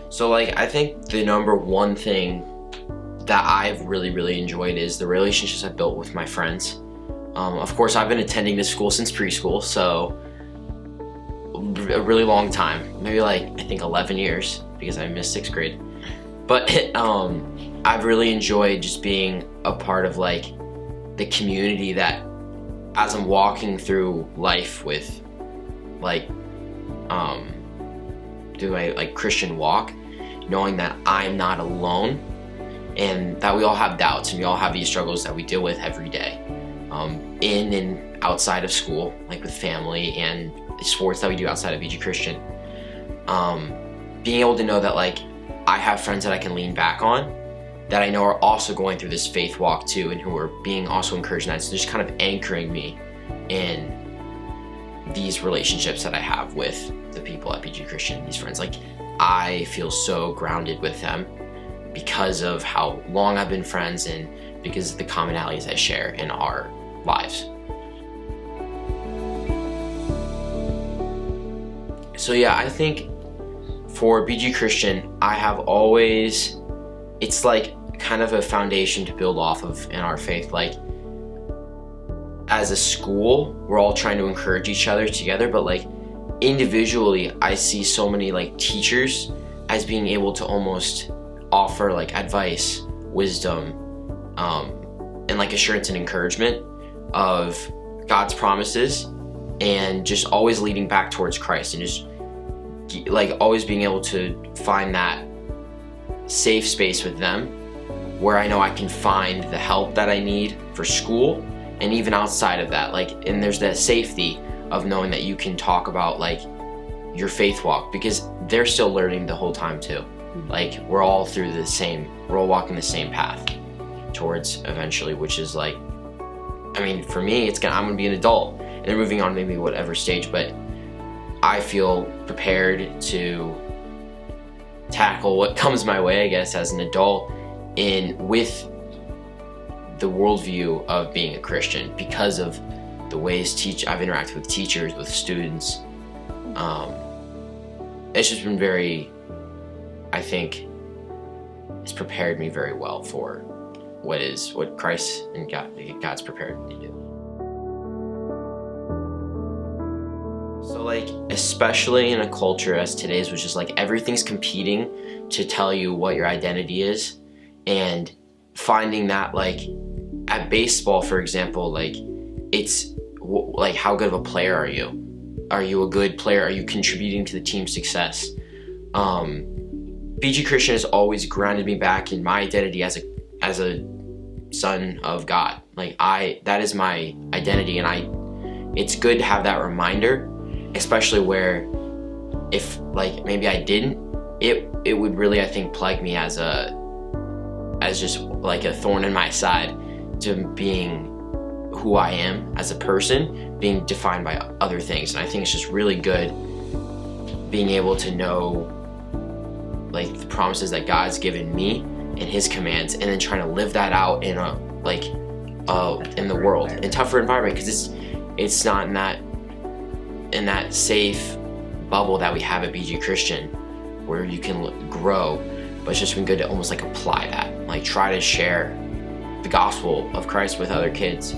So like, I think the number one thing that I've really enjoyed is the relationships I've built with my friends. Of course, I've been attending this school since preschool, so a really long time, maybe like I think 11 years because I missed 6th grade. But I've really enjoyed just being a part of like the community that as I'm walking through life with like doing my like Christian walk, knowing that I'm not alone and that we all have doubts and we all have these struggles that we deal with every day, in and outside of school, like with family and sports that we do outside of BG Christian. Being able to know that like I have friends that I can lean back on that I know are also going through this faith walk too, and who are being also encouraged in that. So just kind of anchoring me in these relationships that I have with the people at BG Christian, these friends. Like, I feel so grounded with them because of how long I've been friends and because of the commonalities I share in our lives. So yeah, I think for BG Christian, I have always, it's like kind of a foundation to build off of in our faith. Like, as a school, we're all trying to encourage each other together, but like individually, I see so many like teachers as being able to almost offer like advice, wisdom, and like assurance and encouragement of God's promises, and just always leading back towards Christ, and just like always being able to find that safe space with them where I know I can find the help that I need for school and even outside of that. Like, and there's that safety of knowing that you can talk about like your faith walk, because they're still learning the whole time too. Like, we're all walking the same path towards eventually, which is like, I mean, for me, I'm gonna be an adult and they're moving on maybe whatever stage, but I feel prepared to tackle what comes my way, I guess, as an adult with the worldview of being a Christian, because of the ways I've interacted with teachers, with students. It's just been I think it's prepared me very well for what Christ and God's prepared me to do. So like, especially in a culture as today's, which is like everything's competing to tell you what your identity is, and finding that like at baseball, for example, like it's like, how good of a player are you? Are you a good player? Are you contributing to the team's success? BG Christian has always grounded me back in my identity as a son of God. Like, that is my identity, and it's good to have that reminder, especially where if like maybe I didn't, it would really, I think, plague me as just like a thorn in my side to being who I am as a person, being defined by other things. And I think it's just really good being able to know like the promises that God's given me and his commands, and then trying to live that out in in the world, in tougher environment, because it's not in that safe bubble that we have at BG Christian where you can grow. But it's just been good to almost like apply that, like try to share the gospel of Christ with other kids.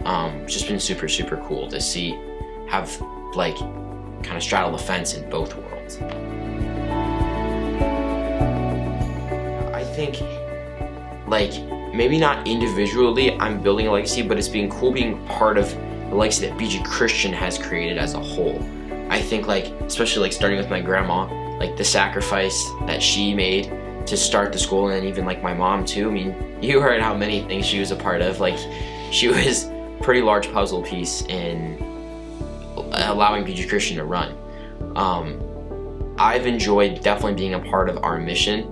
It's just been super cool to have like kind of straddle the fence in both worlds. I think like maybe not individually I'm building a legacy, but it's being cool being part of the legacy that BG Christian has created as a whole. I think like, especially like starting with my grandma, like the sacrifice that she made to start the school, and then even like my mom too. I mean, you heard how many things she was a part of. Like, she was a pretty large puzzle piece in allowing BG Christian to run. I've enjoyed definitely being a part of our mission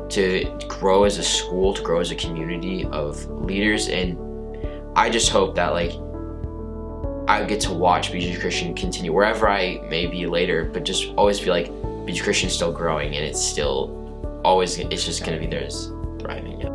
to grow as a school, to grow as a community of leaders, and I just hope that like I get to watch BG Christian continue wherever I may be later, but just always feel like BG Christian's still growing, and it's just gonna be there, thriving. Yeah.